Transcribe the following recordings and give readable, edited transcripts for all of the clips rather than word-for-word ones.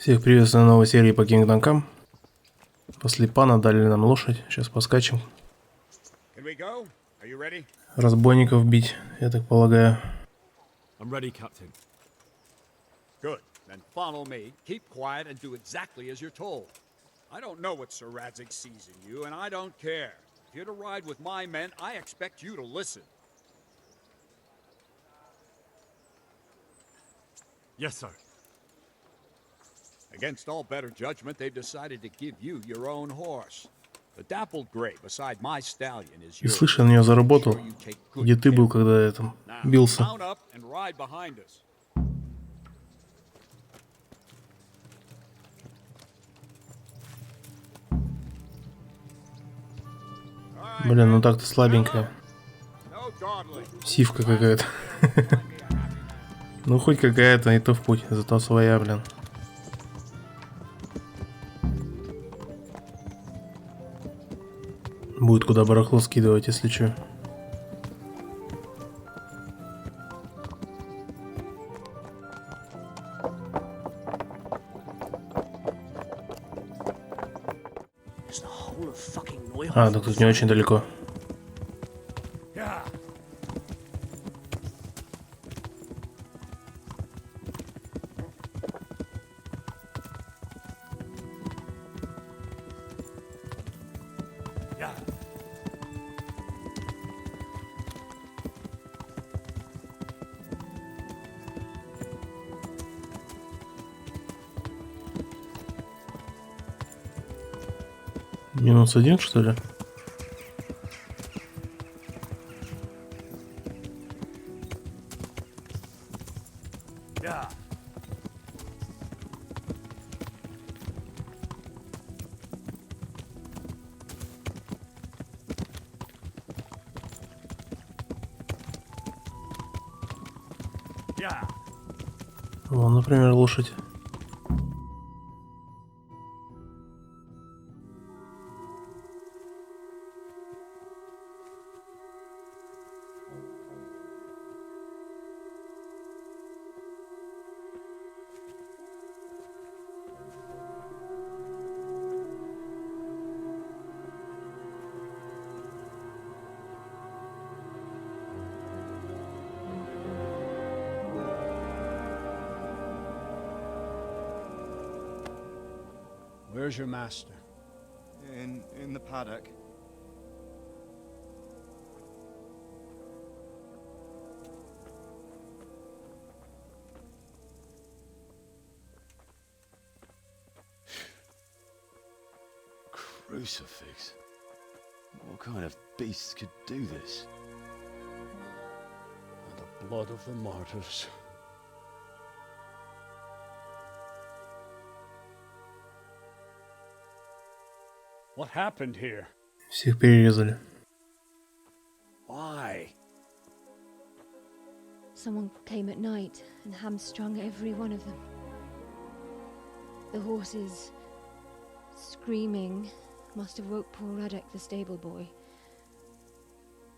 Всех приветствую на новой серии по Kingdom Come. После пана дали нам лошадь. Сейчас поскачем. Разбойников бить, я так полагаю. I'm ready, Captain. Good. Then follow me. Keep quiet and do exactly as you're told. I don't know what Sir Radzig sees in you, and I don't care. If you're to ride with my men, I expect you to listen. Yes, sir. Against all better judgment, they've decided to give you your own horse. The dappled gray beside my stallion is И yours. слышь, я на нее заработал. Где ты был, когда я там бился? Mount up and ride behind us. Блин, ну так-то слабенькая. No dawdling. Сивка какая-то. Ну хоть какая-то, и то в путь. Зато своя, блин. Будет куда барахло скидывать, если что. А, так тут не очень далеко. Минус один, что ли? Вон, например, лошадь. Where's your master? In the paddock. Crucifix. What kind of beast could do this? The blood of the martyrs. What happened here? Всех перерезали. Why? Someone came at night and hamstrung every one of them. The horses, screaming, must have woke poor Radek, the stable boy.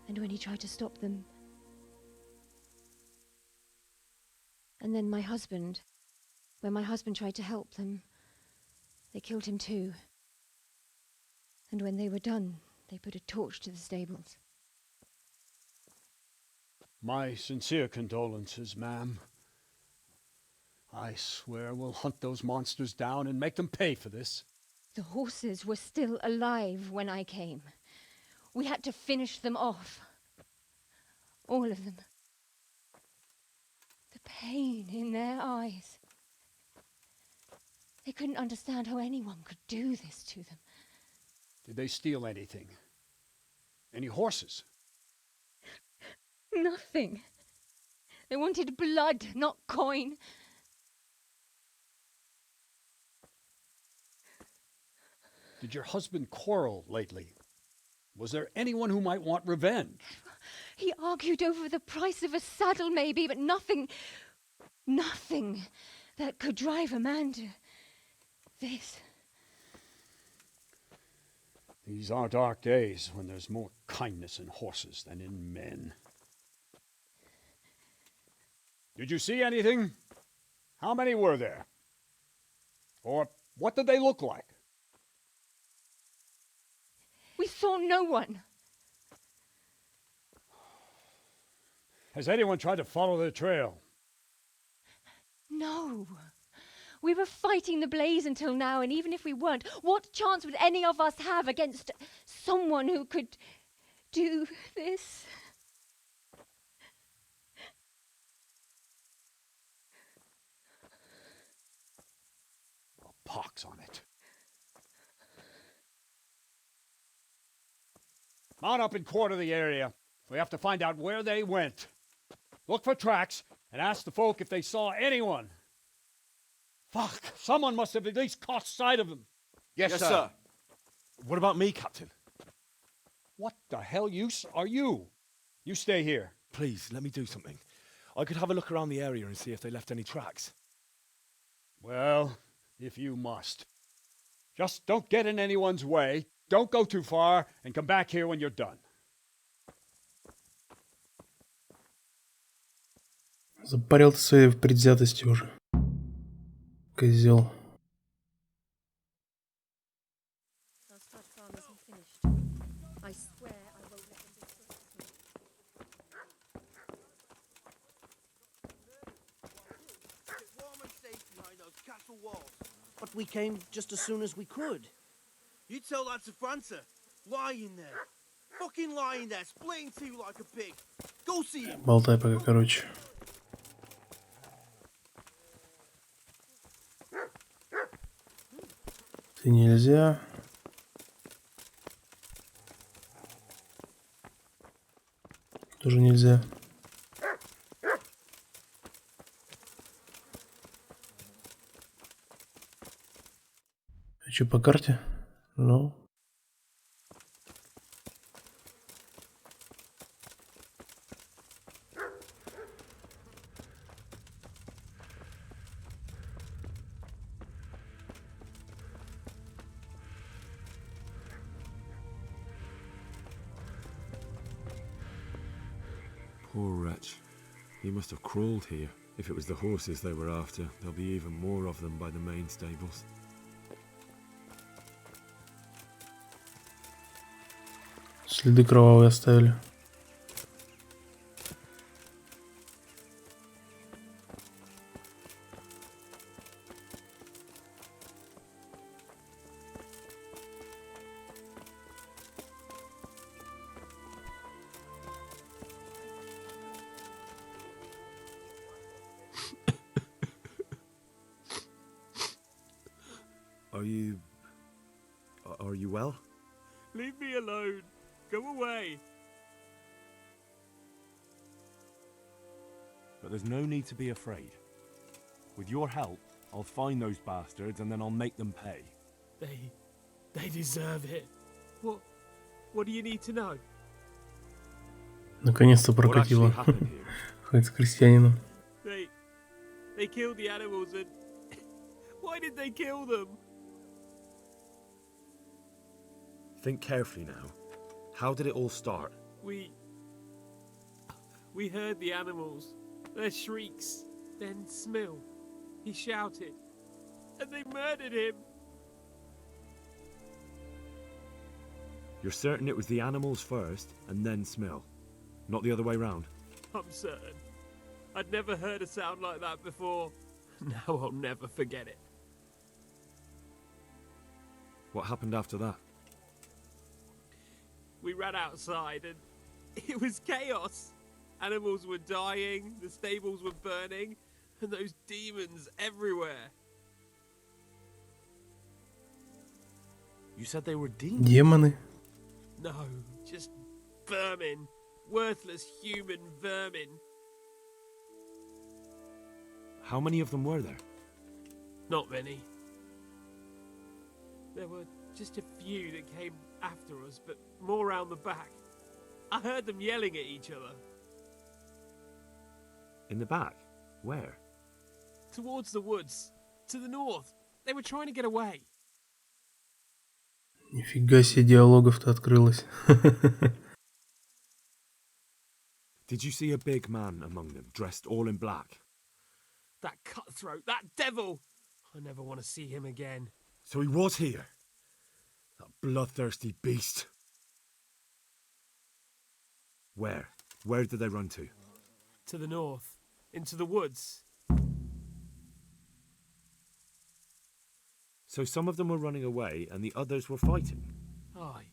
And when he tried to stop them... And then my husband, when my husband tried to help them, they killed him too. And when they were done, they put a torch to the stables. My sincere condolences, ma'am. I swear we'll hunt those monsters down and make them pay for this. The horses were still alive when I came. We had to finish them off. All of them. The pain in their eyes. They couldn't understand how anyone could do this to them. Did they steal anything? Any horses? Nothing. They wanted blood, not coin. Did your husband quarrel lately? Was there anyone who might want revenge? He argued over the price of a saddle, maybe, but nothing that could drive a man to this. These are dark days when there's more kindness in horses than in men. Did you see anything? How many were there? Or what did they look like? We saw no one. Has anyone tried to follow their trail? No. We were fighting the blaze until now, and even if we weren't, what chance would any of us have against someone who could do this? Oh, pox on it. Mount up and quarter the area. We have to find out where they went. Look for tracks and ask the folk if they saw anyone. Fuck, someone must have at least caught sight of them. Yes, sir. What about me, Captain? What the hell use are you? You stay here. Please, let me do something. I could have a look around the area and see if they left any tracks. Well, if you must. Just don't get in anyone's way, don't go too far, and come back here when you're done. Запарил ты своей предвзятости уже. Козел. I swear I won't let them disgrace me. But we came just as soon as we could. You tell that to França. Lying there. Fucking lying there, splitting two like a pig. Go see him. Болтай пока, короче. Ты нельзя. Тоже нельзя. А что по карте? Ну. Poor wretch. He must have crawled here. If it was the horses they were after, there'll be even more of them by the main stables. Следы кровавые оставили. Are you well? Leave me alone. Go away. But there's no need to be afraid. With your help, I'll find those bastards and then I'll make them pay. They deserve it. What do you need to know? Наконец-то What actually прокатило. happened here? Хоть с крестьянином. They killed the animals and why did they kill them? Think carefully now. How did it all start? We heard the animals, their shrieks, then Smill. He shouted, and they murdered him. You're certain it was the animals first and then Smill, not the other way round? I'm certain. I'd never heard a sound like that before. Now I'll never forget it. What happened after that? We ran outside and it was chaos. Animals were dying, the stables were burning, and those demons everywhere. You said they were demons? Демоны? No, just vermin. Worthless human vermin. How many of them were there? Not many. There were just a few that came after us, but more round the back. I heard them yelling at each other. In the back? Where? Towards the woods. To the north. They were trying to get away. Нифига себе диалогов-то открылось. Did you see a big man among them, dressed all in black? That cutthroat, that devil! I never want to see him again. So he was here. That bloodthirsty beast. Where? Where did they run to? To the north. Into the woods. So some of them were running away and the others were fighting? Aye.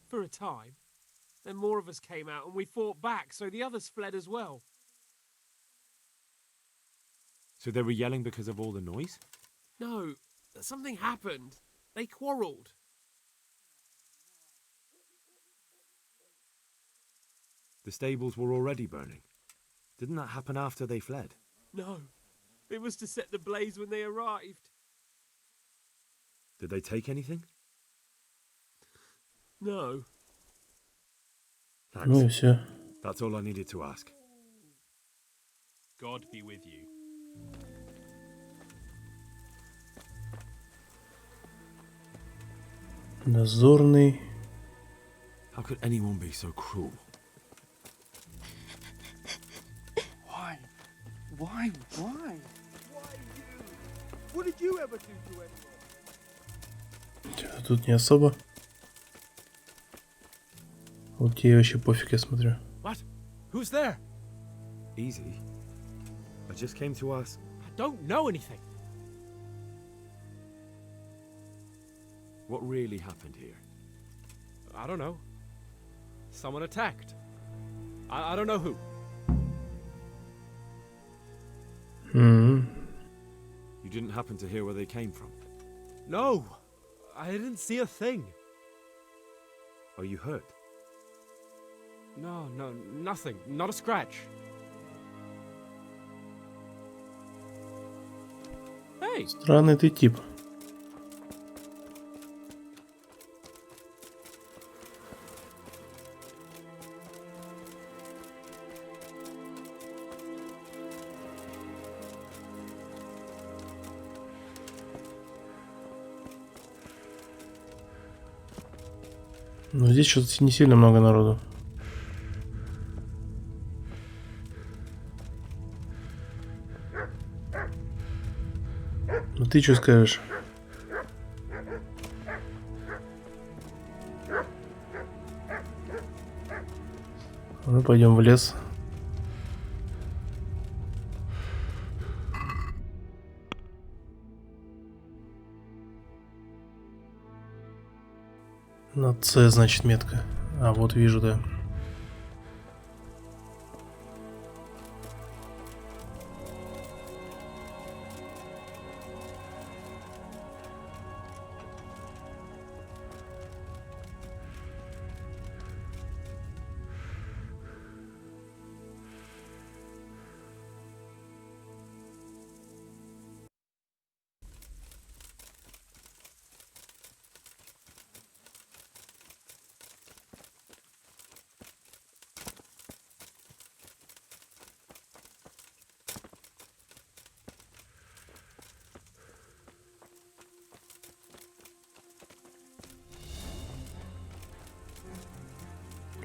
For a time. Then more of us came out and we fought back, so the others fled as well. So they were yelling because of all the noise? No, something happened. They quarrelled. The stables were already burning. Didn't that happen after they fled? No. It was to set the blaze when they arrived. Did they take anything? No. Thanks. Ну и все. That's all I needed to ask. God be with you. Дозорный. How could anyone be so cruel? Why? Why? Why? Why you? What did you ever do to anyone? Чё-то тут не особо. Вот тебе вообще пофиг, я смотрю. What? Who's there? Easy. I just came to ask. I don't know anything. What really happened here? I don't know. Someone attacked. I don't know who. М. You didn't happen to hear where they came from? No. I didn't see a thing. Are you hurt? No, nothing. Not a scratch. Hey, Странный ты тип. Но здесь что-то не сильно много народу. Ну ты что скажешь? Ну пойдем в лес. На С, значит, метка. А, вот вижу, да.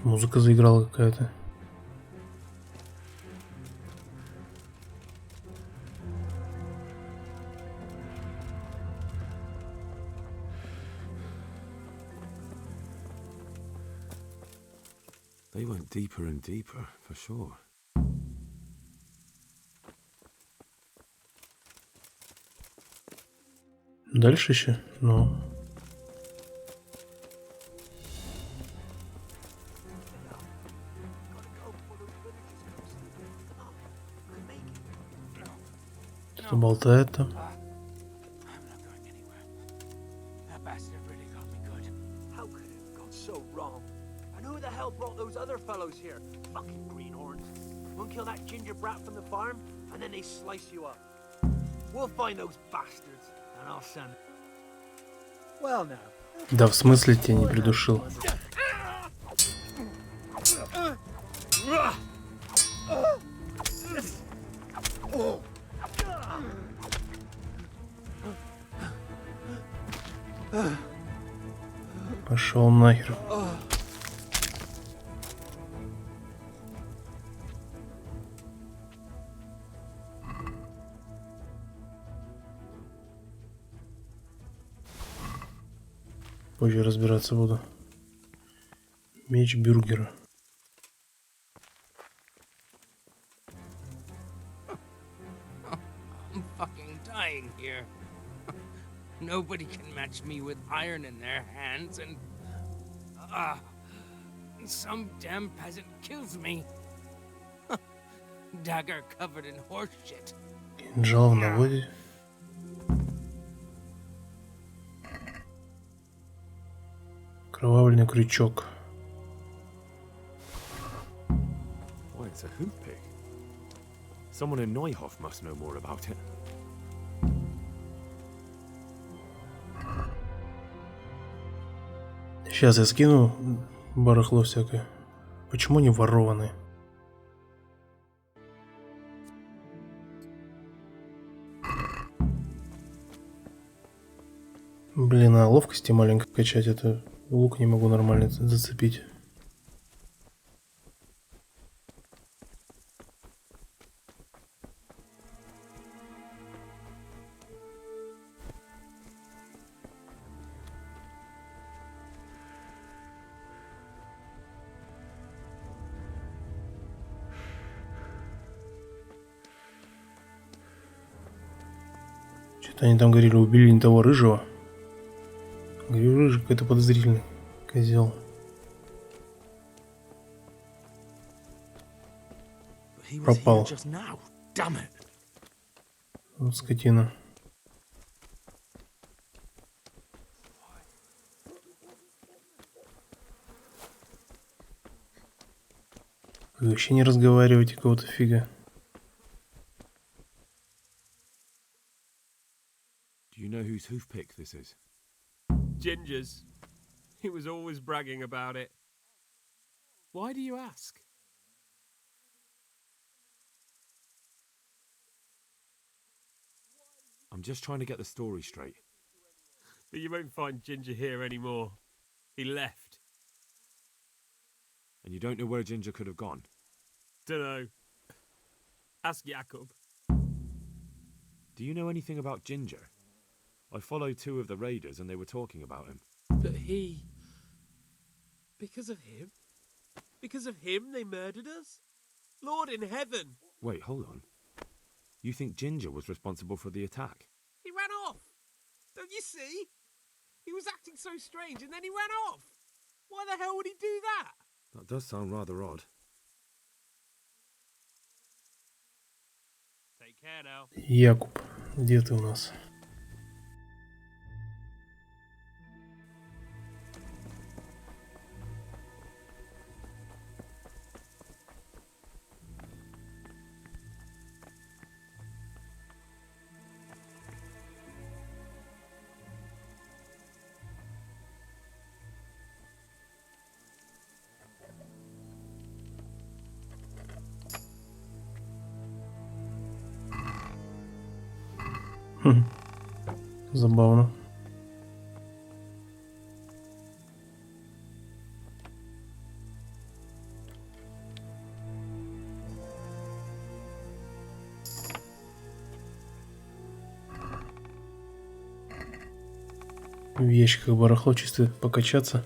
Музыка заиграла какая-то. They went deeper and deeper, for sure. Дальше еще? Ну. Кто болтает там? How could it have gone so wrong? And who the hell brought those other fellows here? Fucking greenhorns. One kill that ginger brat from the farm, and then they slice you up. We'll find those bastards, and I'll send. Well now. Да в смысле тебя не придушил? Пошел нахер. Позже разбираться буду. Меч бюргера. I'm fucking dying here. Nobody can match me with iron in their hands, and some damn peasant kills me. Dagger covered in horse shit. Кинжал в наводе. Кровавленный крючок. Why, it's a hoof pick. Someone in Neuhof must know more about it. Сейчас я скину барахло всякое. Почему они ворованные? Блин, а ловкости маленько качать, это лук не могу нормально зацепить. Что-то они там говорили, убили не того рыжего. Говорю, рыжий какой-то подозрительный козел. Пропал. Вот скотина. Вы вообще не разговариваете, какого-то фига. Do you know whose hoof pick this is? Ginger's. He was always bragging about it. Why do you ask? I'm just trying to get the story straight. But you won't find Ginger here anymore. He left. And you don't know where Ginger could have gone? Dunno. Ask Jakob. Do you know anything about Ginger? I followed two of the raiders and they were talking about him. But he... Because of him? Because of him they murdered us? Lord in heaven! Wait, hold on. You think Ginger was responsible for the attack? He ran off! Don't you see? He was acting so strange and then he ran off! Why the hell would he do that? That does sound rather odd. Take care now. Якуб, где ты у нас? Забавно. В ящиках барахло чисто покачаться.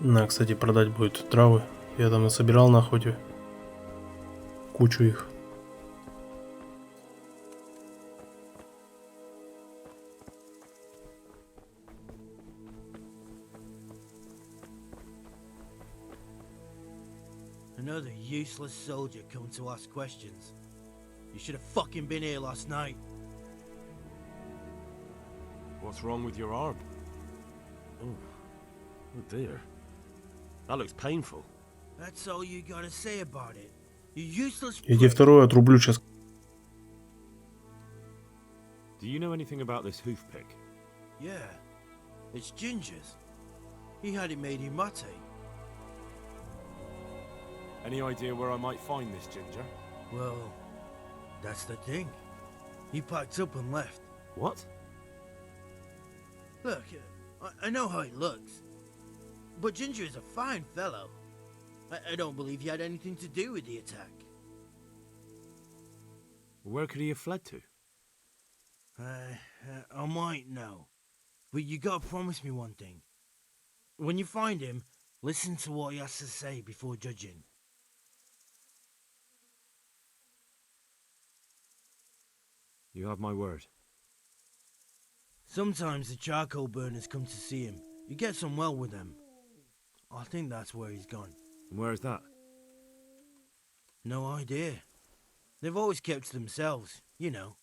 На, кстати, продать будет травы. Я там насобирал на охоте. Кучу их. Another useless soldier coming to ask questions. You should have fucking been here last night. What's wrong with your arm? Oh dear. That looks painful. That's all you gotta say about it. You useless Я тебе второе отрублю сейчас. Do you know anything about this hoof pick? Yeah, it's Ginger's. He had it made in Mate. Any idea where I might find this Ginger? Well, that's the thing. He packed up and left. What? Look, I know how he looks. But Ginger is a fine fellow. I don't believe he had anything to do with the attack. Where could he have fled to? I might know. But you gotta promise me one thing. When you find him, listen to what he has to say before judging. You have my word. Sometimes the charcoal burners come to see him. He gets on well with them. I think that's where he's gone. And where is that? No idea. They've always kept to themselves, you know,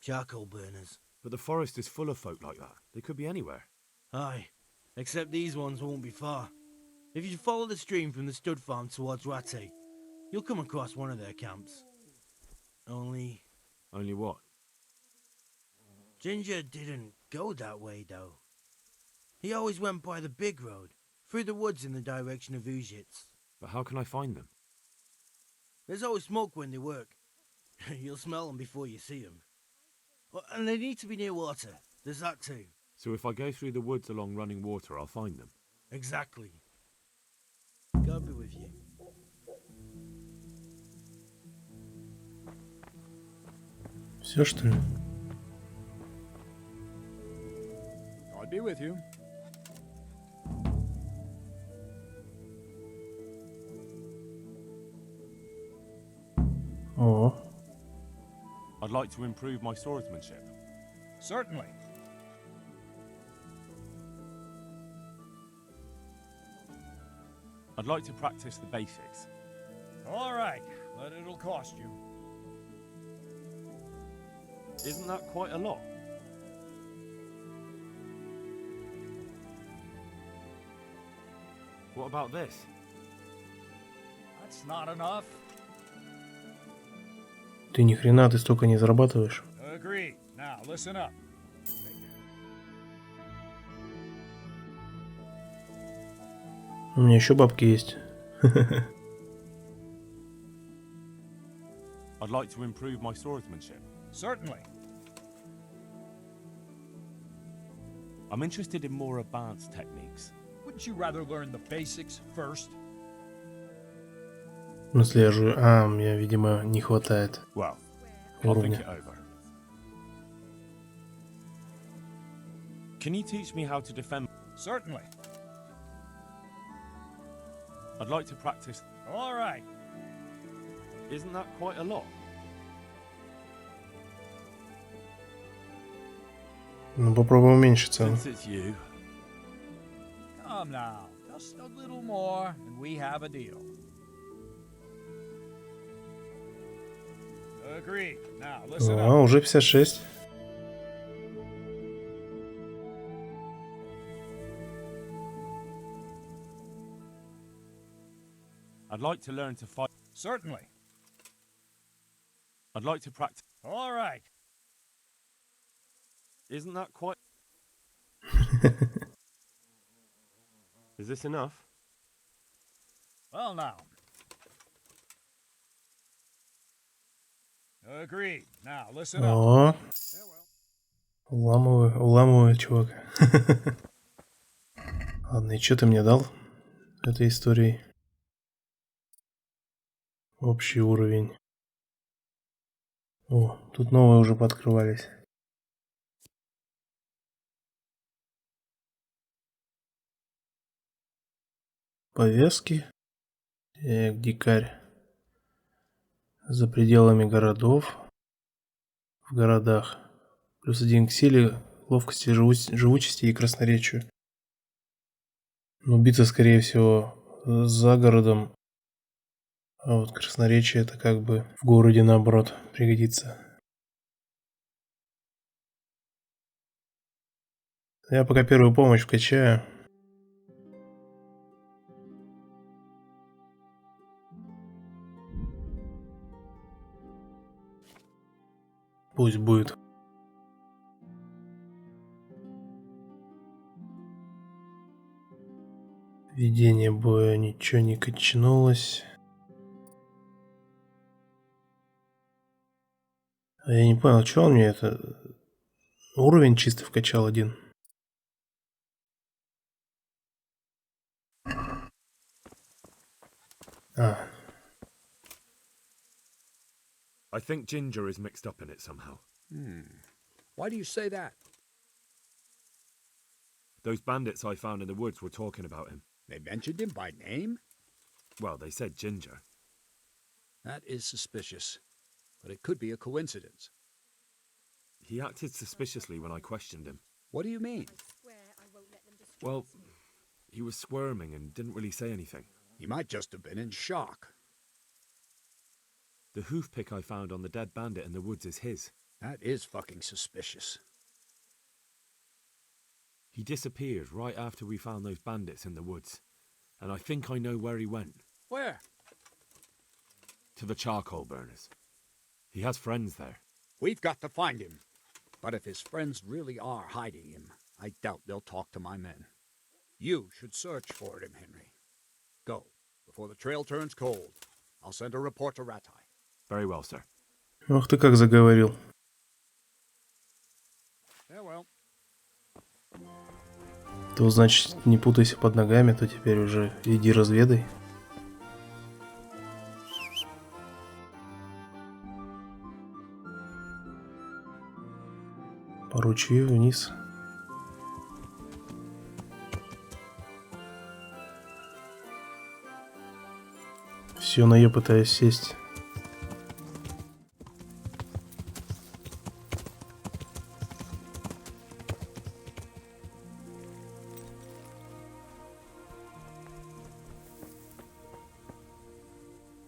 charcoal burners. But the forest is full of folk like that. They could be anywhere. Aye, except these ones won't be far. If you follow the stream from the stud farm towards Rate, you'll come across one of their camps. Only what? Ginger didn't go that way, though. He always went by the big road, through the woods in the direction of Ujits. But how can I find them? There's always smoke when they work. You'll smell them before you see them. And they need to be near water. There's that too. So if I go through the woods along running water, I'll find them? Exactly. God be with you. Все, что ли? God be with you. О, I'd like to improve my swordsmanship. Certainly. I'd like to practice the basics. All right, but it'll cost you. Isn't that quite a lot? What about this? That's not enough. ты ни хрена, ты столько не зарабатываешь. Agreed. Now listen up. У меня еще бабки есть. I'd like to improve my swordsmanship. Certainly. I'm interested in more advanced techniques. Wouldn't you rather learn the basics first? В смысле, я же... мне, видимо, не хватает Well, I'll think уровня. it over. Can you teach me how to defend? Certainly. I'd like to practice. All right. Isn't that quite a lot? Ну, попробуем уменьшиться. Since it's you. Come now. Just a little more, and we have a deal. Agreed. Now listen up. Уже 56. I'd like to learn to fight. Certainly. I'd like to practice. All right. Isn't that quite? Is this enough? Well, now. Agreed. Now listen up. О, уламываю, чувак. Ладно, и что ты мне дал этой историей? Общий уровень. О, тут новые уже пооткрывались. Повестки. Дикарь. За пределами городов. В городах. +1 к силе, ловкости, живучести и красноречию. Но биться, скорее всего, за городом. А вот красноречие это как бы в городе наоборот пригодится. Я пока первую помощь вкачаю. Пусть будет. Ведение боя ничего не качнулось. А я не понял, что он мне это... Уровень чисто вкачал один. А. I think Ginger is mixed up in it somehow. Why do you say that? Those bandits I found in the woods were talking about him. They mentioned him by name? Well, they said Ginger. That is suspicious, but it could be a coincidence. He acted suspiciously when I questioned him. What do you mean? Well, he was squirming and didn't really say anything. He might just have been in shock. The hoof pick I found on the dead bandit in the woods is his. That is fucking suspicious. He disappeared right after we found those bandits in the woods, and I think I know where he went. Where? To the charcoal burners. He has friends there. We've got to find him. But if his friends really are hiding him, I doubt they'll talk to my men. You should search for him, Henry. Go, before the trail turns cold. I'll send a report to Ratai. Very well, sir. Ох ты как заговорил. Farewell. То значит, не путайся под ногами, то теперь уже иди разведай. По ручью вниз. Все, на ее пытаюсь сесть.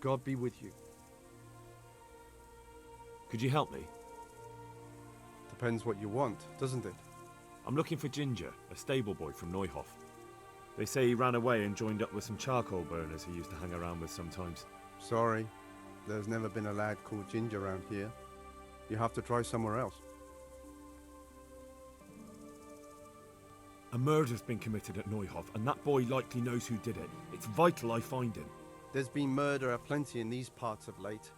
God be with you. Could you help me? Depends what you want, doesn't it? I'm looking for Ginger, a stable boy from Neuhof. They say he ran away and joined up with some charcoal burners he used to hang around with sometimes. Sorry, there's never been a lad called Ginger around here. You have to try somewhere else. A murder's been committed at Neuhof, and that boy likely knows who did it. It's vital I find him. There's been murder aplenty in these parts of late,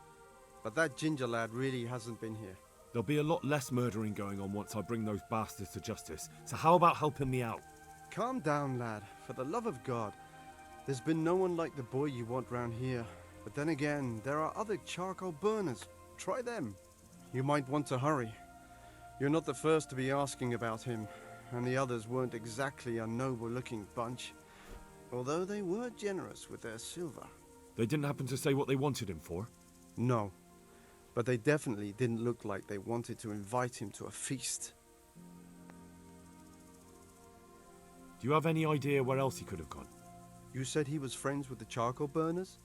but that Ginger lad really hasn't been here. There'll be a lot less murdering going on once I bring those bastards to justice, so how about helping me out? Calm down, lad, for the love of God. There's been no one like the boy you want round here. But then again, there are other charcoal burners. Try them. You might want to hurry. You're not the first to be asking about him, and the others weren't exactly a noble-looking bunch, although they were generous with their silver. They didn't happen to say what they wanted him for? No, but they definitely didn't look like they wanted to invite him to a feast. Do you have any idea where else he could have gone? You said he was friends with the charcoal burners?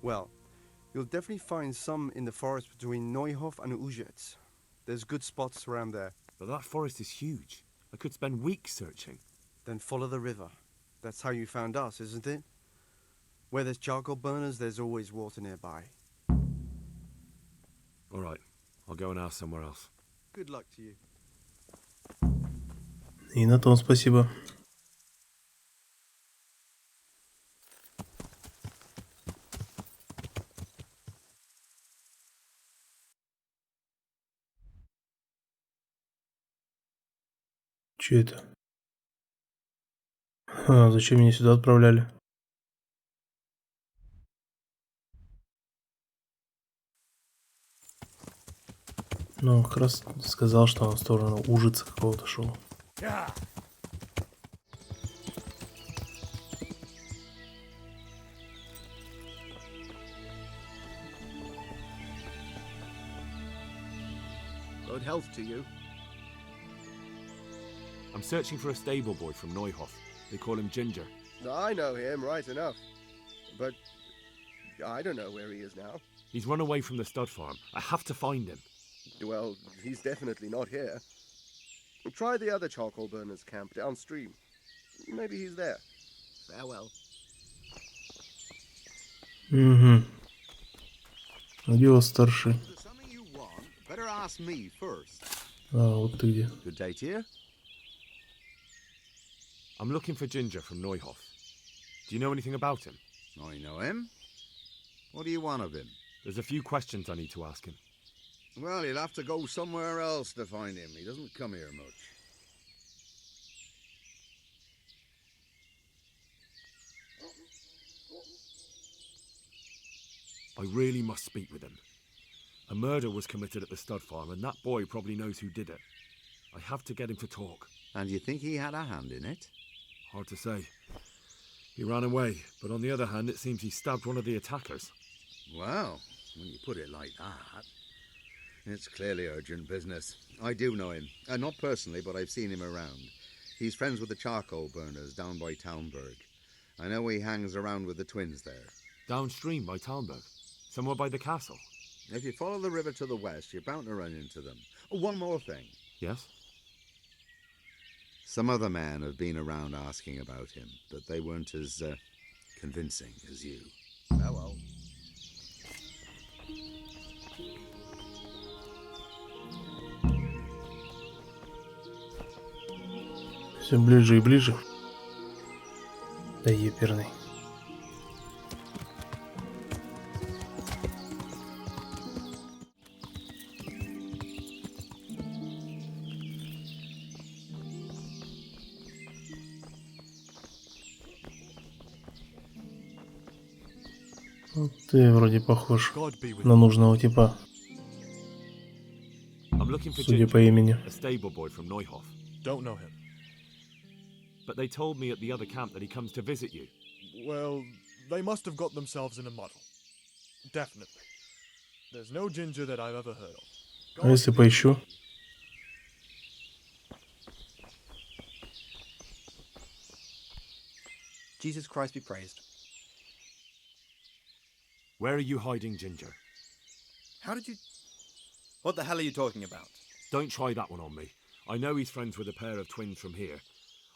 Well, you'll definitely find some in the forest between Neuhof and Uzets. There's good spots around there. But that forest is huge. I could spend weeks searching. Then follow the river. That's how you found us, isn't it? Where there's charcoal burners, there's always water nearby. All right, I'll go and ask somewhere else. Good luck to you. И на том спасибо. Че это? А, зачем меня сюда отправляли? Ну, он как раз сказал, что он в сторону ужица какого-то шел. Good health to you. I'm searching for a stable boy from Neuhof. They call him Ginger. I know him, right enough. But I don't know where he is now. He's run away from the stud farm. I have to find him. Well, he's definitely not here. Try the other charcoal burners camp downstream. Maybe he's there. Farewell. Угу. Где у вас старший? Better ask me first. А, вот ты где. Good day to you. I'm looking for Ginger from Neuhof. Do you know anything about him? I know him. What do you want of him? There's a few questions I need to ask him. Well, you'll have to go somewhere else to find him. He doesn't come here much. I really must speak with him. A murder was committed at the stud farm, and that boy probably knows who did it. I have to get him to talk. And you think he had a hand in it? Hard to say. He ran away, but on the other hand, it seems he stabbed one of the attackers. Well, when you put it like that, it's clearly urgent business. I do know him. Not personally, but I've seen him around. He's friends with the charcoal burners down by Townburg. I know he hangs around with the twins there. Downstream by Townburg? Somewhere by the castle? If you follow the river to the west, you're bound to run into them. Oh, one more thing. Yes? Some other men have been around asking about him, but they weren't as convincing as you. Farewell. Все ближе и ближе. Да еперный. Вот ты вроде похож на нужного типа, I'm looking for судя Ginger, по имени. a stable boy from Neuhof. Don't know him. But they told me at the other camp that he comes to visit you. Well, they must have got themselves in a muddle. Definitely. There's no Ginger that I've ever heard of. А если поищу? Jesus Christ be praised. Where are you hiding Ginger? How did you... What the hell are you talking about? Don't try that one on me. I know he's friends with a pair of twins from here.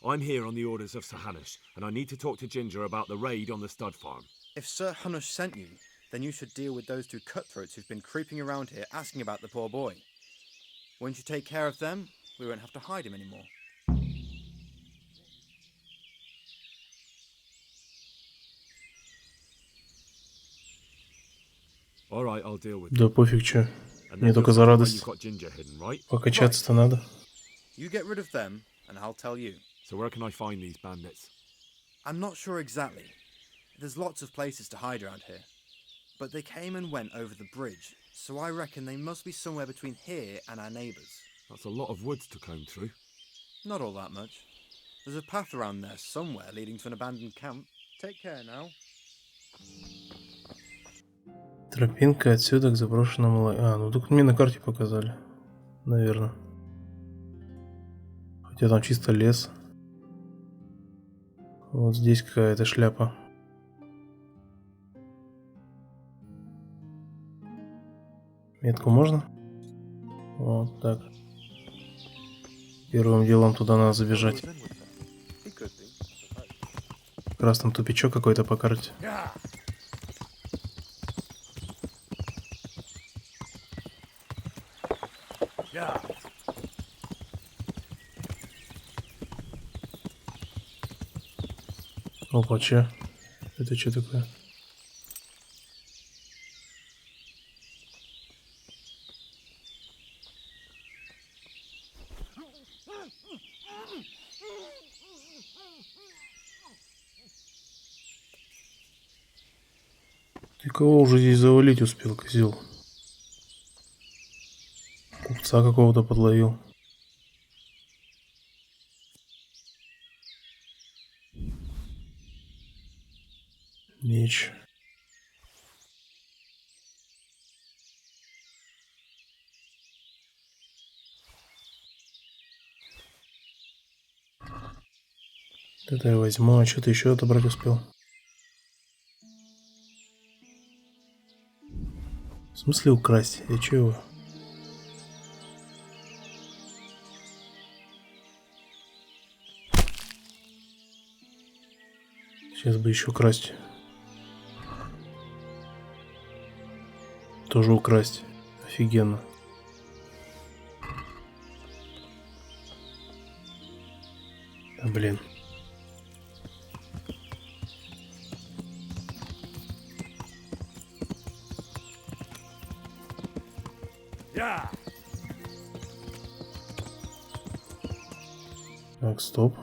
I'm here on the orders of Sir Hanush, and I need to talk to Ginger about the raid on the stud farm. If Sir Hanush sent you, then you should deal with those two cutthroats who've been creeping around here asking about the poor boy. Once you take care of them, we won't have to hide him anymore. All right, I'll deal with Да пофиг чё. Мне только за радость. Покачаться-то надо. You get rid of them, and I'll tell you. So where can I find these bandits? I'm not sure exactly. There's lots of places to hide around here. But they came and went over the bridge, so I reckon they must be somewhere between here and our neighbours. That's a lot of woods to comb through. Not all that much. There's a path around there somewhere leading to an abandoned camp. Take care now. Тропинка отсюда к заброшенному лагерю. А, ну тут мне на карте показали. Наверное. Хотя там чисто лес. Вот здесь какая-то шляпа. Метку можно? Вот так. Первым делом туда надо забежать. Как раз там тупичок какой-то по карте. Опа, че? Это что такое? Ты кого уже здесь завалить успел, козел? Купца какого-то подловил. Меч. Это я возьму, а что ты еще отобрать успел? В смысле украсть? Я че его? Сейчас бы еще красть. Тоже украсть. Офигенно. Да блин. Так, стоп.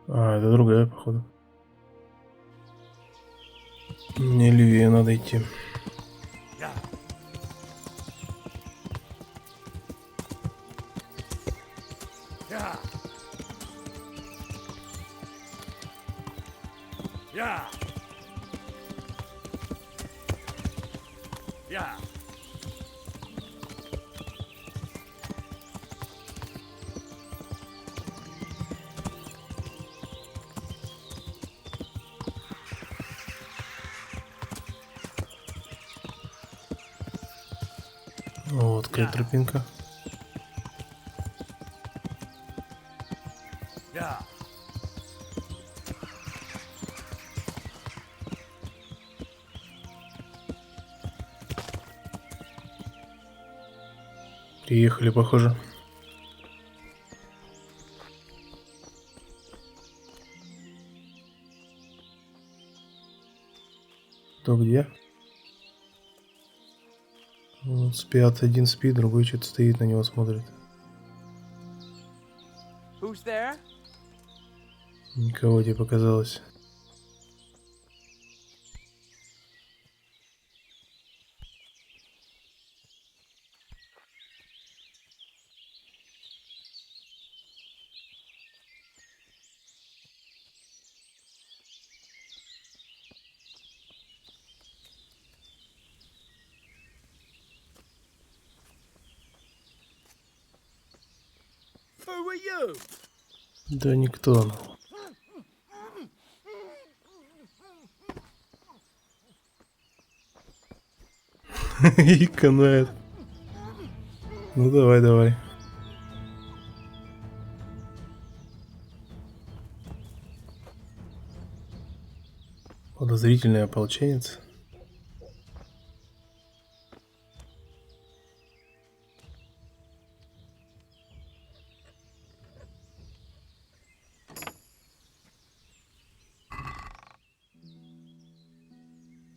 А, это другая, походу. Мне левее надо идти. Вот какая тропинка. Приехали, похоже. Кто где? Вот спят, один спит, другой что-то стоит, на него смотрит. Who's there? Никого тебе показалось. Who are you? Да никто. И канает. Ну давай, давай. Подозрительный ополченец.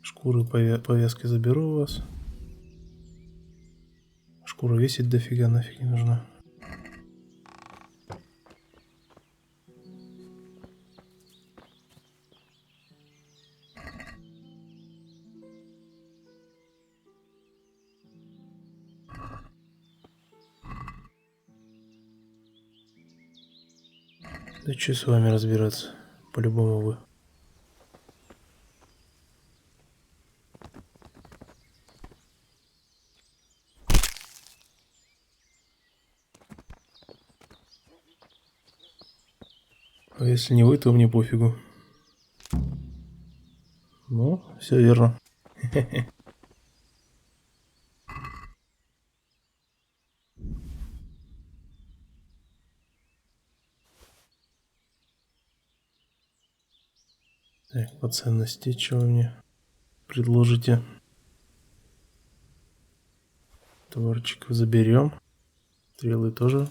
Шкуры повязки заберу у вас. Шкура весит дофига, нафиг не нужна. Да че с вами разбираться? По-любому вы. А если не вы, то мне пофигу. Ну, все верно. Так, по ценности, что вы мне предложите? Творчик заберем. Стрелы тоже.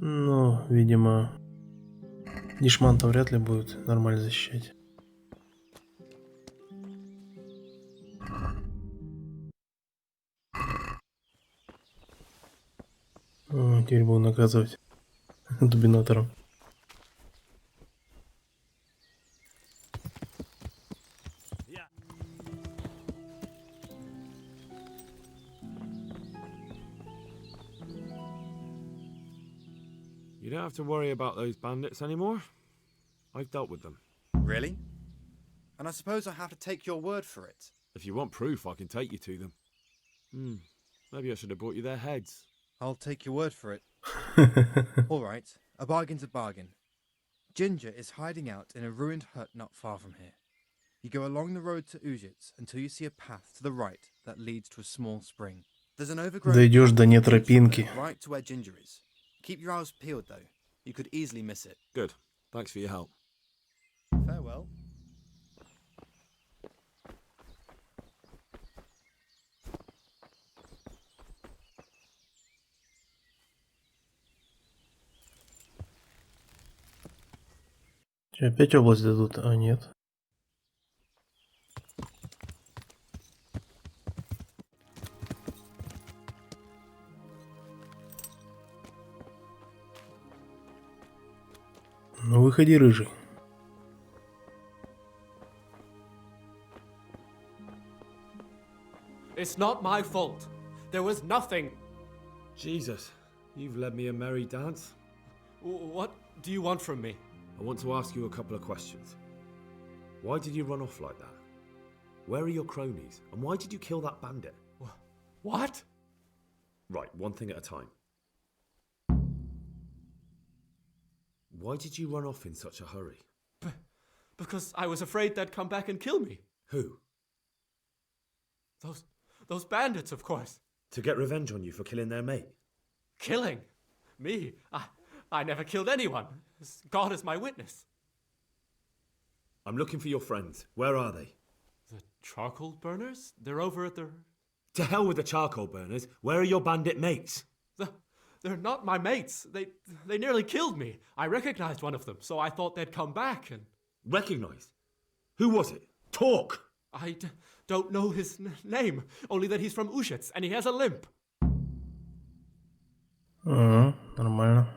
Ну, видимо, Дишман-то вряд ли будет нормально защищать. О, теперь буду наказывать дубинатором. You don't have to worry about those bandits anymore. I've dealt with them. Really? And I suppose I have to take your word for it. If you want proof, I can take you to them. Maybe I should have brought you their heads. I'll take your word for it. All right, a bargain's a bargain. Ginger is hiding out in a ruined hut not far from here. You go along the road to Ujits until you see a path to the right that leads to a small spring. There's an overgrown Дойдешь до не тропинки. right to where Ginger is. Keep your eyes peeled though. You could easily miss it. Good. Thanks for your help. Farewell. Че, опять область дадут? А, нет. Ну, выходи, рыжий. It's not my fault. There was nothing. Jesus, you've led me a merry dance. What do you want from me? I want to ask you a couple of questions. Why did you run off like that? Where are your cronies? And why did you kill that bandit? What? Right, one thing at a time. Why did you run off in such a hurry? Because I was afraid they'd come back and kill me. Who? Those bandits, of course. To get revenge on you for killing their mate? Killing? Me? I never killed anyone. God is my witness. I'm looking for your friends. Where are they? The charcoal burners? They're over at the... To hell with the charcoal burners. Where are your bandit mates? They're not my mates. They nearly killed me. I recognized one of them, so I thought they'd come back and... Recognized? Who was it? Talk! I don't know his name, only that he's from Ujits and he has a limp. Нормально.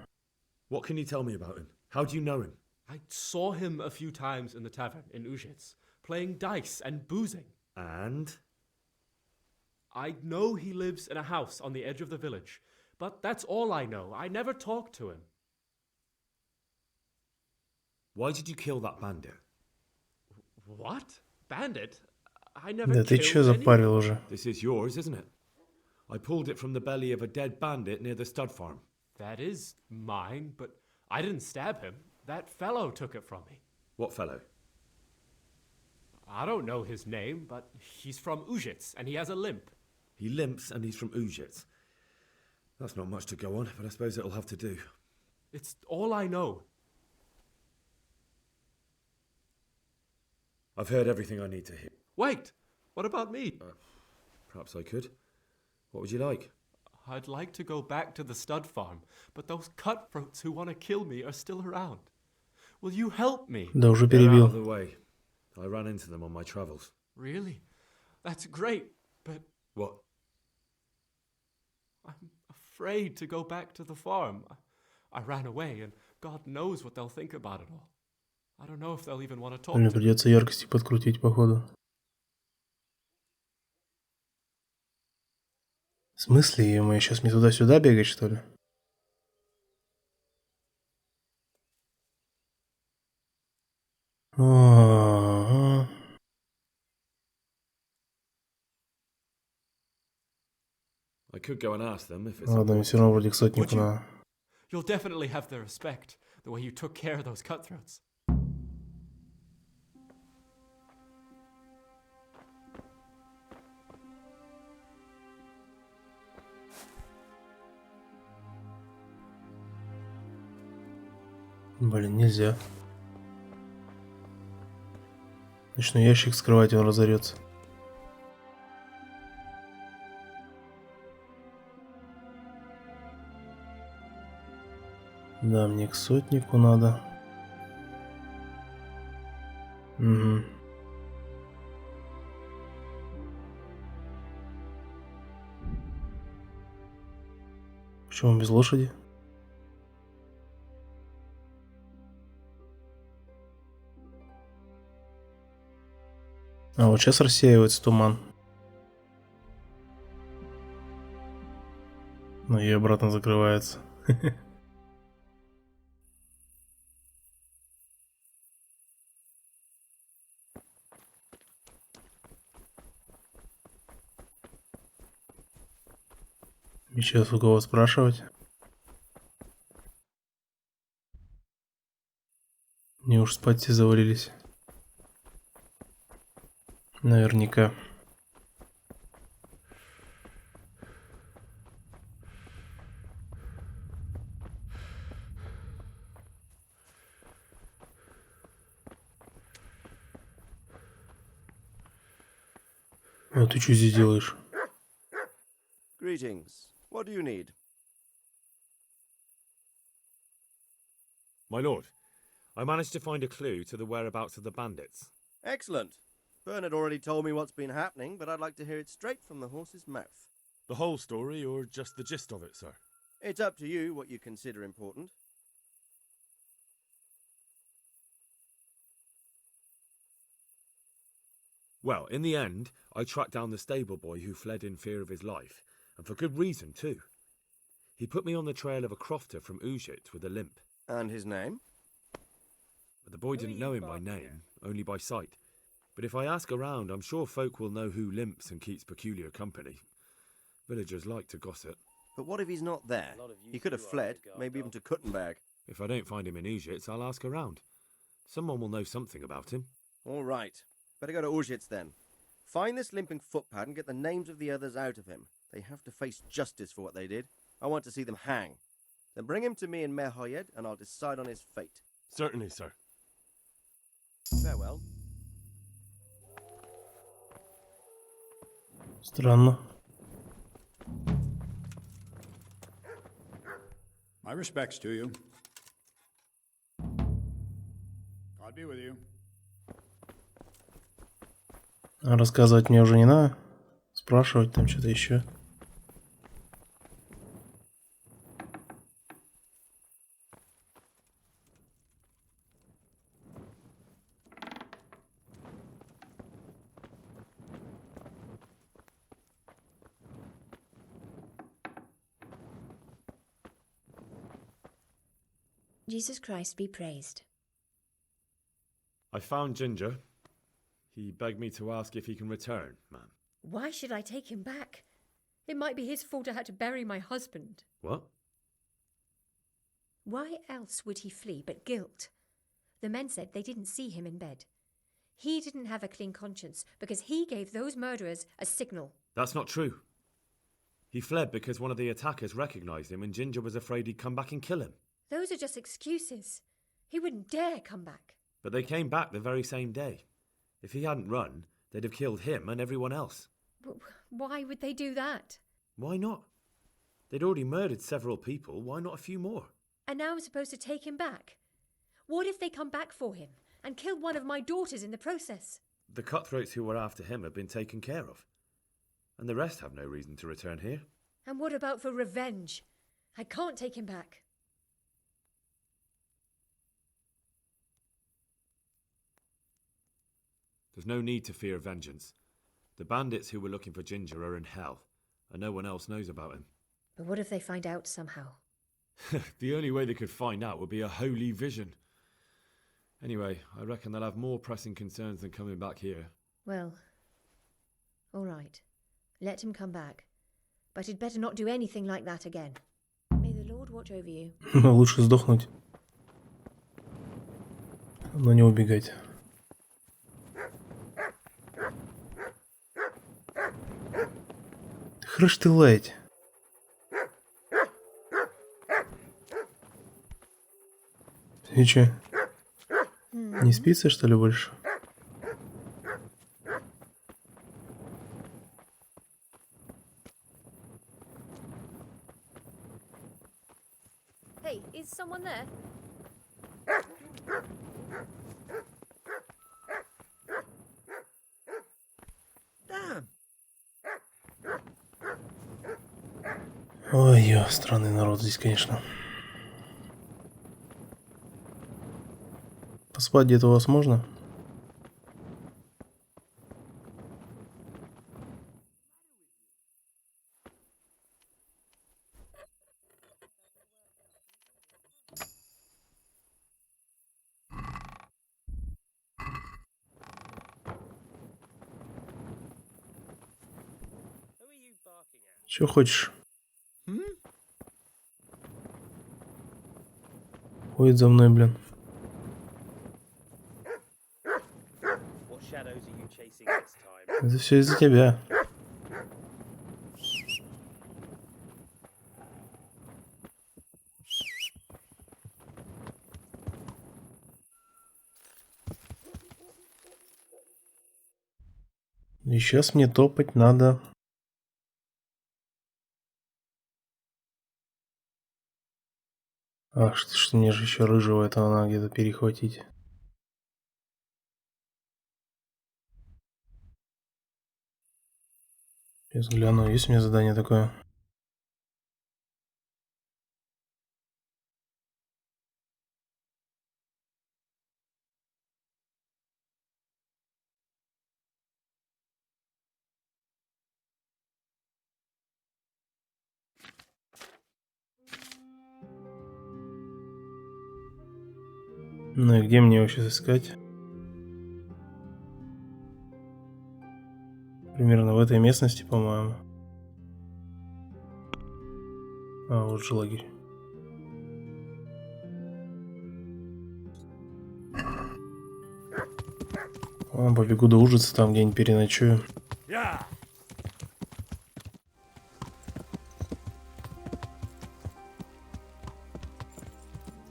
What can you tell me about him? How do you know him? I saw him a few times in the tavern in Ujits, playing dice and boozing. And? I know he lives in a house on the edge of the village, but that's all I know. I never talked to him. Why did you kill that bandit? What? Bandit? I never Да ты чё запарил уже? This is yours, isn't it? I pulled it from the belly of a dead bandit near the stud farm. That is mine, but I didn't stab him. That fellow took it from me. What fellow? I don't know his name, but he's from Ujits and he has a limp. He limps and he's from Ujits. That's not much to go on, but I suppose it'll have to do. It's all I know. I've heard everything I need to hear. Wait! What about me? Perhaps I could. What would you like? I'd like to go back to the stud farm, but those cutthroats who want to kill me are still around. Will you help me? Да уже They're out перебил. of the way. I ran into them on my travels. Really? That's great, but... What? I'm afraid to go back to the farm. I ran away, and God knows what they'll think about it all. I don't know if they'll even want to talk Мне to me. придется яркости подкрутить, походу. В смысле, мы сейчас мне туда-сюда бегать, что ли? Ага. I could go and ask them if it's Ладно, мне все равно вроде к сотнику надо. You'll definitely have their respect, the way you took care of those cutthroats. Блин, нельзя. Начну ящик скрывать, он разорется. Да, мне к сотнику надо. Угу. Почему без лошади? А вот сейчас рассеивается туман. Ну и обратно закрывается. И сейчас у кого спрашивать? Мне уж спать все завалились. Наверняка. А ты что здесь делаешь? Greetings. What do you need? My lord, I managed to find a clue to the whereabouts of the bandits. Excellent. Bernard already told me what's been happening, but I'd like to hear it straight from the horse's mouth. The whole story, or just the gist of it, sir? It's up to you what you consider important. Well, in the end, I tracked down the stable boy who fled in fear of his life, and for good reason, too. He put me on the trail of a crofter from Ujit with a limp. And his name? But the boy didn't know him by name, only by sight. But if I ask around, I'm sure folk will know who limps and keeps peculiar company. Villagers like to gossip. But what if he's not there? He could have fled, maybe even to Kuttenberg. If I don't find him in Ujit, I'll ask around. Someone will know something about him. All right. Better go to Ujits then. Find this limping footpad and get the names of the others out of him. They have to face justice for what they did. I want to see them hang. Then bring him to me in Merhoyed and I'll decide on his fate. Certainly, sir. Farewell. Странно. My respects to you. God be with you. А рассказывать мне уже не надо? Спрашивать там что-то еще? Jesus Christ be praised. I found Ginger. He begged me to ask if he can return, ma'am. Why should I take him back? It might be his fault I had to bury my husband. What? Why else would he flee but guilt? The men said they didn't see him in bed. He didn't have a clean conscience because he gave those murderers a signal. That's not true. He fled because one of the attackers recognized him and Ginger was afraid he'd come back and kill him. Those are just excuses. He wouldn't dare come back. But they came back the very same day. If he hadn't run, they'd have killed him and everyone else. Why would they do that? Why not? They'd already murdered several people. Why not a few more? And now I'm supposed to take him back? What if they come back for him and kill one of my daughters in the process? The cutthroats who were after him have been taken care of. And the rest have no reason to return here. And what about for revenge? I can't take him back. There's no need to fear vengeance. The bandits who were looking for Ginger are in hell, and no one else knows about him. But what if they find out somehow? The only way they could find out would be a holy vision. Anyway, I reckon they'll have more pressing concerns than coming back here. Well, all right. Let him come back. But he'd better not do anything like that again. May the Lord watch over you. Лучше сдохнуть, но не убегать. Хрыш ты лаять. И че? Не спится, что ли, больше? Hey, is someone there? Damn. Ой, странный народ здесь, конечно. Поспать где-то у вас можно? Чё хочешь? Ходит за мной, блин. What shadows are you chasing this time? Это все из-за тебя. И сейчас мне топать надо. Ах, что мне же еще рыжего этого надо где-то перехватить. Сейчас гляну, есть у меня задание такое. Ну и где мне его сейчас искать? Примерно в этой местности, по-моему. А, вот же лагерь. Ладно, побегу до ужаса, там где-нибудь переночую.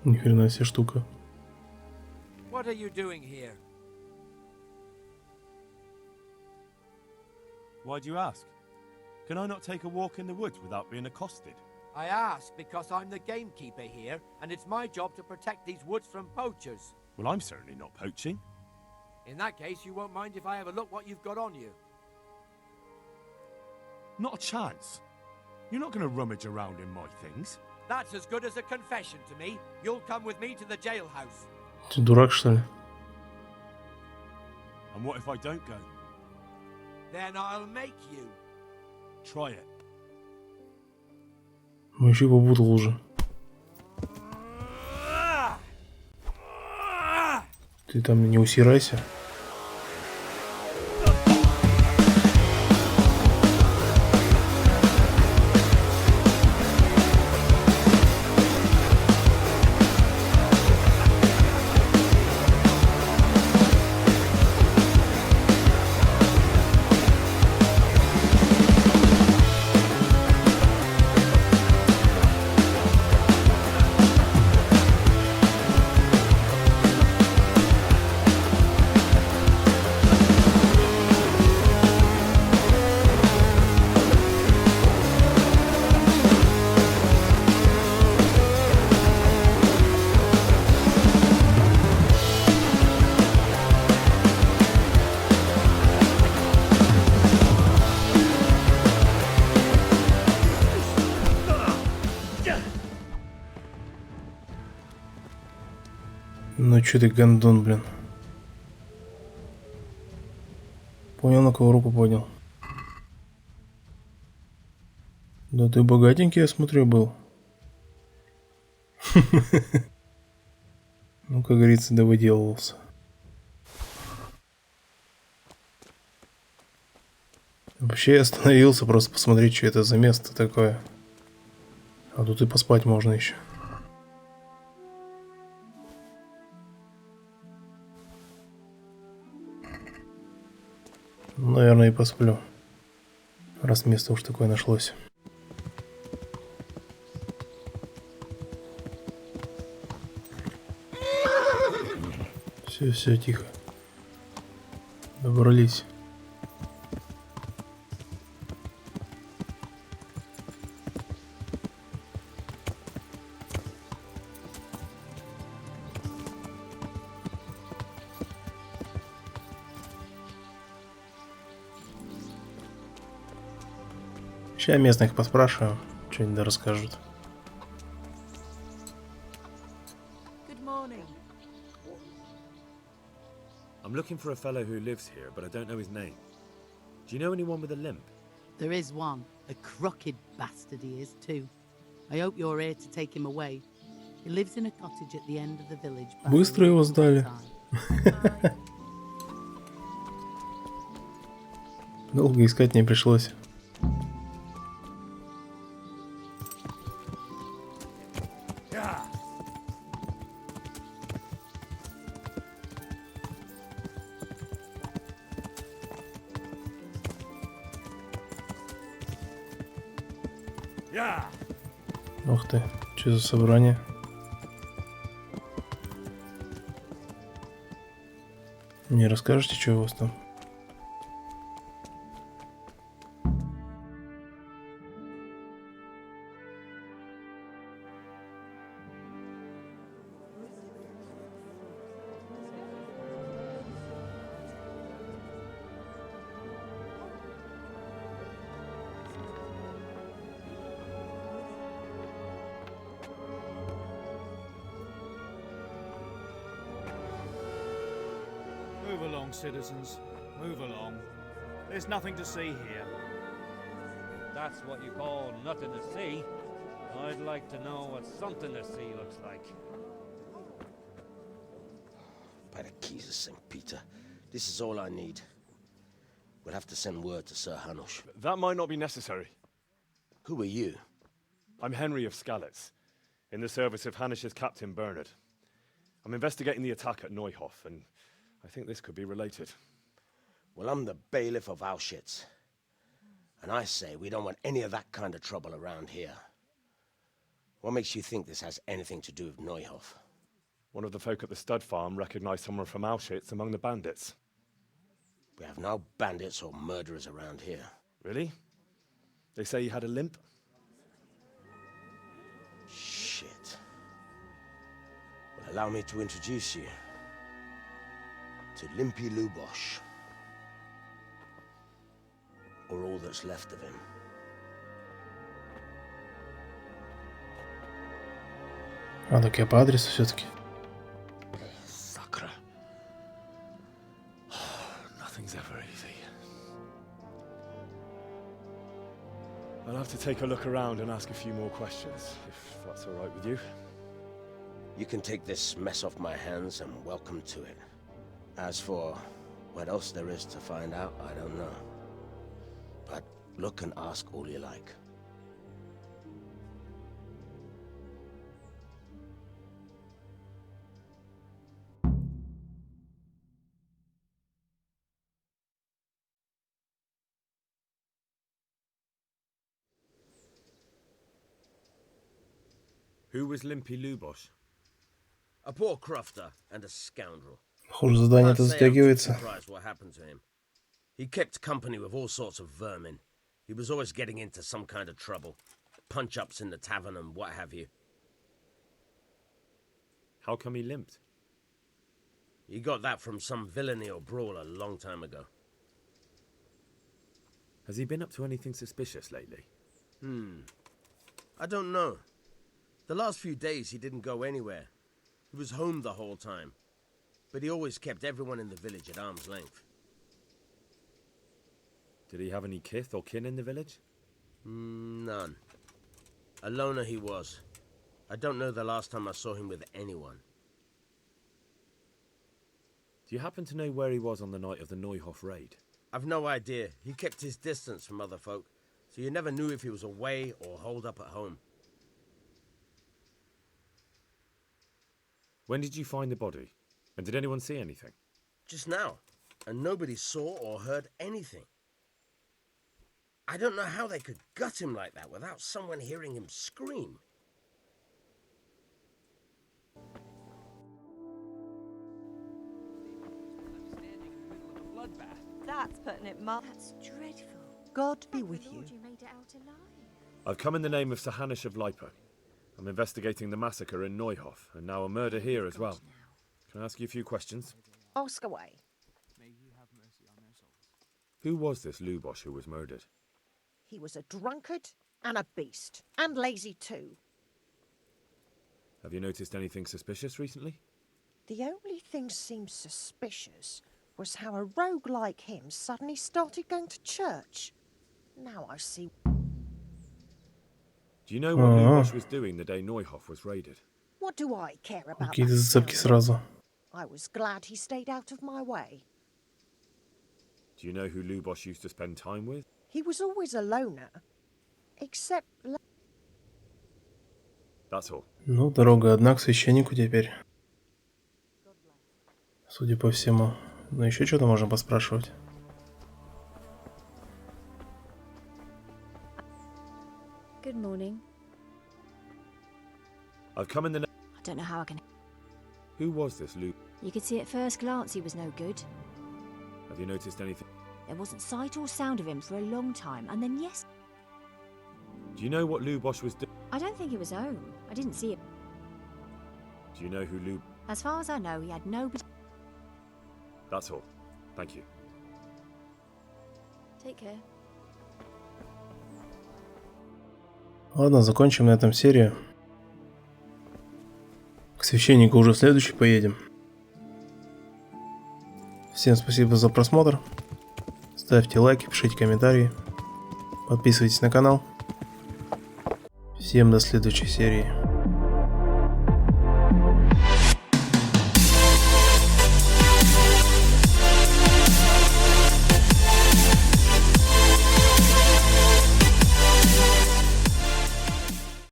Ни хрена себе штука. What are you doing here? Why do you ask? Can I not take a walk in the woods without being accosted? I ask because I'm the gamekeeper here, and it's my job to protect these woods from poachers. Well, I'm certainly not poaching. In that case, you won't mind if I have a look what you've got on you. Not a chance. You're not going to rummage around in my things. That's as good as a confession to me. You'll come with me to the jailhouse. Ты дурак, что ли? And what if I don't go? Then I'll make you. Try it. Ну еще попутал уже. Ты там не усирайся. Ну чё ты гондон, блин. Понял, на кого руку поднял. Да ты богатенький, я смотрю, был. Ну, как говорится, да выделывался. Вообще я остановился просто посмотреть, что это за место такое. А тут и поспать можно еще. Наверное, и посплю. Раз место уж такое нашлось. Все, тихо. Добрались. Сейчас местных поспрашиваю, что-нибудь да расскажут. Good morning. I'm looking for a fellow who lives here, but I don't know his name. Do you know anyone with a limp? There is one. A crooked bastard he is, too. I hope you're here to take him away. He lives in a cottage at the end of the village. Быстро его сдали. Долго искать не пришлось. Ух ты, что за собрание? Не расскажете, что у вас там? Move along, citizens. Move along. There's nothing to see here. That's what you call nothing to see. I'd like to know what something to see looks like. By the keys of St. Peter, this is all I need. We'll have to send word to Sir Hanush. That might not be necessary. Who are you? I'm Henry of Skalitz, in the service of Hanush's Captain Bernard. I'm investigating the attack at Neuhof, and I think this could be related. Well, I'm the bailiff of Auschwitz. And I say we don't want any of that kind of trouble around here. What makes you think this has anything to do with Neuhof? One of the folk at the stud farm recognized someone from Auschwitz among the bandits. We have no bandits or murderers around here. Really? They say he had a limp? Shit. Well, allow me to introduce you to Limpy Lubosh. Or all that's left of him. А, так я по адресу все-таки. Sakra. Nothing's ever easy. I'll have to take a look around and ask a few more questions, if that's all right with you. You can take this mess off my hands and welcome to it. As for what else there is to find out, I don't know. But look and ask all you like. Who was Limpy Lubosh? A poor crofter and a scoundrel. Похоже, задание-то затягивается. Surprised what happened to him. He kept company with all sorts of vermin. He was always getting into some kind of trouble. Punch-ups in the tavern and what have you. How come he limped? He got that from some villainy or brawl a long time ago. Has he been up to anything suspicious lately? I don't know. The last few days he didn't go anywhere. He was home the whole time. But he always kept everyone in the village at arm's length. Did he have any kith or kin in the village? None. A loner he was. I don't know the last time I saw him with anyone. Do you happen to know where he was on the night of the Neuhof raid? I've no idea. He kept his distance from other folk, so you never knew if he was away or holed up at home. When did you find the body? And did anyone see anything? Just now. And nobody saw or heard anything. I don't know how they could gut him like that without someone hearing him scream. That's putting it mild. That's dreadful. God be with you. You made it out alive. I've come in the name of Sir Hanush of Lipa. I'm investigating the massacre in Neuhof, and now a murder here as well. Can I ask you a few questions? Ask away. Who was this Lubosh who was murdered? He was a drunkard and a beast. And lazy too. Have you noticed anything suspicious recently? The only thing seemed suspicious was how a rogue like him suddenly started going to church. Now I see. Do you know what Lubosh was doing the day Neuhof was raided? What do I care about Какие-то that зацепки scoundrel? сразу. I was glad he stayed out of my way. Do you know who Lubosh used to spend time with? He was always a loner. Except... That's all. Ну, дорога одна к священнику теперь. Судя по всему. Но еще что-то можно Good morning. I've come in the... I don't know how I can... Who was this Lou? You could see at first glance he was no good. Have you noticed anything? There wasn't sight or sound of him for a long time, and then yes... Do you know what Lou Bosch was doing? I don't think he was home. I didn't see him. Do you know who Lou... As far as I know, he had nobody... That's all. Thank you. Take care. Ладно, закончим на этом серию. К священнику уже в следующий поедем. Всем спасибо за просмотр. Ставьте лайки, пишите комментарии. Подписывайтесь на канал. Всем до следующей серии.